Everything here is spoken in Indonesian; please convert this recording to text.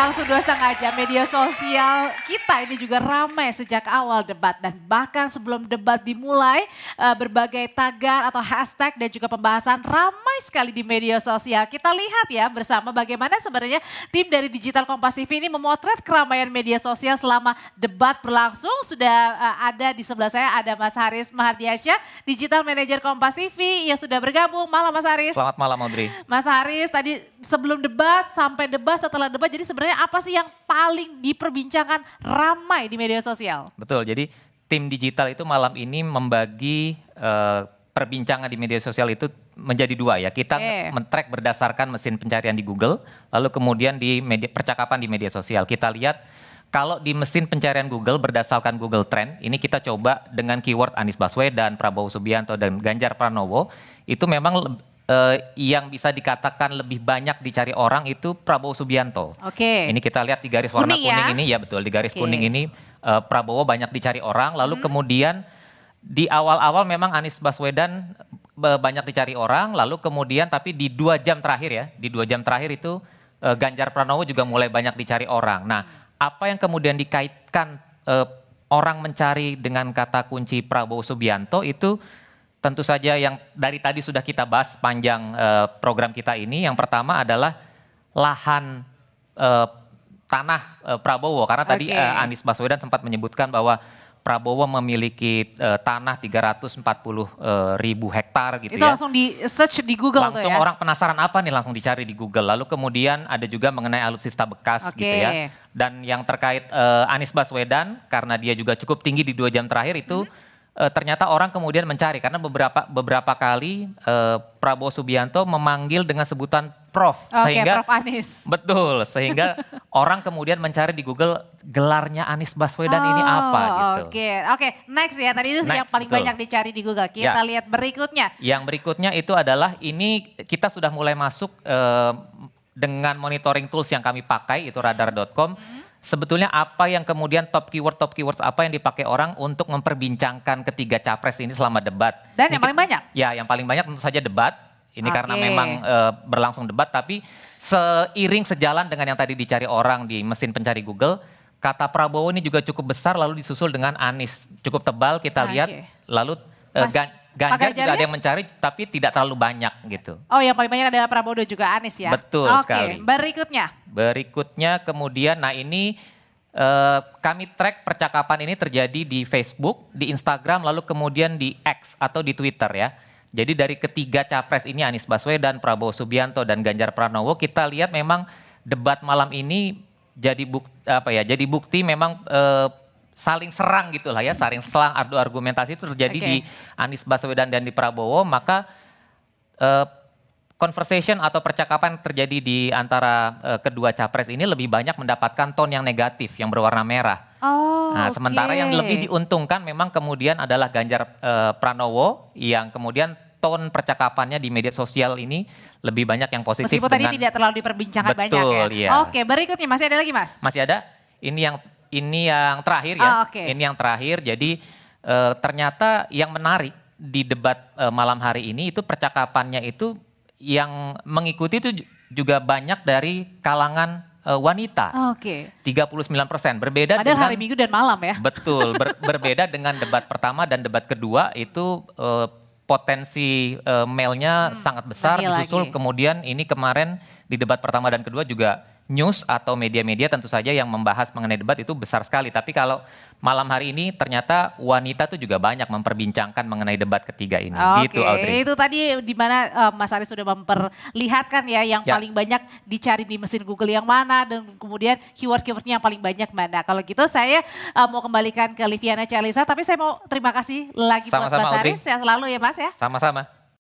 berlangsung 2,5 jam, media sosial kita ini juga ramai sejak awal debat. Dan bahkan sebelum debat dimulai, berbagai tagar atau hashtag dan juga pembahasan ramai sekali di media sosial. Kita lihat ya bersama bagaimana sebenarnya tim dari Digital Kompas TV ini memotret keramaian media sosial selama debat berlangsung. Sudah ada di sebelah saya ada Mas Haris Mahardiansyah, Digital Manager Kompas TV yang sudah bergabung. Malam Mas Haris. Selamat malam Audrey. Mas Haris, tadi sebelum debat sampai debat setelah debat, jadi sebenarnya apa sih yang paling diperbincangkan ramai di media sosial? Betul, jadi tim digital itu malam ini membagi perbincangan di media sosial itu menjadi dua ya. Kita men-track berdasarkan mesin pencarian di Google, lalu kemudian di percakapan di media sosial. Kita lihat kalau di mesin pencarian Google berdasarkan Google Trend, ini kita coba dengan keyword Anies Baswedan, Prabowo Subianto, dan Ganjar Pranowo, itu memang yang bisa dikatakan lebih banyak dicari orang itu Prabowo Subianto. Oke. Ini kita lihat di garis warna kuning ini, ya betul, di garis kuning ini Prabowo banyak dicari orang, lalu kemudian di awal-awal memang Anies Baswedan banyak dicari orang, lalu kemudian tapi di 2 jam terakhir ya, di 2 jam terakhir itu Ganjar Pranowo juga mulai banyak dicari orang. Nah, apa yang kemudian dikaitkan orang mencari dengan kata kunci Prabowo Subianto itu tentu saja yang dari tadi sudah kita bahas sepanjang program kita ini. Yang pertama adalah lahan tanah Prabowo, karena tadi Anies Baswedan sempat menyebutkan bahwa Prabowo memiliki tanah 340 ribu hektar gitu itu ya. Langsung di search di Google langsung tuh ya? Orang penasaran apa nih, langsung dicari di Google. Lalu kemudian ada juga mengenai alutsista bekas gitu ya. Dan yang terkait Anies Baswedan, karena dia juga cukup tinggi di 2 jam terakhir itu, ternyata orang kemudian mencari karena beberapa kali Prabowo Subianto memanggil dengan sebutan Prof, sehingga Prof Anies. Betul, sehingga orang kemudian mencari di Google gelarnya Anies Baswedan ini apa gitu. Oke, next ya, tadi itu yang paling banyak dicari di Google. Kita lihat berikutnya. Yang berikutnya itu adalah ini kita sudah mulai masuk dengan monitoring tools yang kami pakai, itu radar.com. Sebetulnya apa yang kemudian top keywords apa yang dipakai orang untuk memperbincangkan ketiga capres ini selama debat. Dan yang paling banyak? Ya, yang paling banyak tentu saja debat. Ini karena memang berlangsung debat, tapi seiring sejalan dengan yang tadi dicari orang di mesin pencari Google, kata Prabowo ini juga cukup besar lalu disusul dengan Anies. Cukup tebal kita lihat, lalu Ganjar juga ada yang mencari tapi tidak terlalu banyak gitu. Oh, yang paling banyak adalah Prabowo dan juga Anies ya? Betul sekali. Berikutnya kemudian, nah ini kami track percakapan ini terjadi di Facebook, di Instagram, lalu kemudian di X atau di Twitter ya. Jadi dari ketiga capres ini Anies Baswedan, Prabowo Subianto, dan Ganjar Pranowo, kita lihat memang debat malam ini jadi bukti memang saling serang gitu lah ya, saling selang adu argumentasi itu terjadi di Anies Baswedan dan di Prabowo, maka conversation atau percakapan terjadi di antara kedua capres ini lebih banyak mendapatkan tone yang negatif, yang berwarna merah. Sementara yang lebih diuntungkan memang kemudian adalah Ganjar Pranowo yang kemudian tone percakapannya di media sosial ini lebih banyak yang positif. Meskipun tadi tidak terlalu diperbincangkan banyak ya. Iya. Oke, berikutnya masih ada lagi Mas? Masih ada, ini yang terakhir ya. Ini yang terakhir, jadi ternyata yang menarik di debat malam hari ini itu percakapannya itu yang mengikuti itu juga banyak dari kalangan wanita. 39%. Berbeda padahal hari Minggu dan malam ya. Betul, berbeda dengan debat pertama dan debat kedua itu potensi male-nya sangat besar, disusul kemudian ini kemarin di debat pertama dan kedua juga news atau media-media tentu saja yang membahas mengenai debat itu besar sekali. Tapi kalau malam hari ini ternyata wanita tuh juga banyak memperbincangkan mengenai debat ketiga ini. Gitu Audrey. Itu tadi di mana Mas Haris sudah memperlihatkan ya yang paling banyak dicari di mesin Google yang mana dan kemudian keyword-keywordnya yang paling banyak mana. Kalau gitu saya mau kembalikan ke Liviana Charlisa, tapi saya mau terima kasih lagi buat Mas Haris. Sehat selalu ya Mas ya. Sama-sama.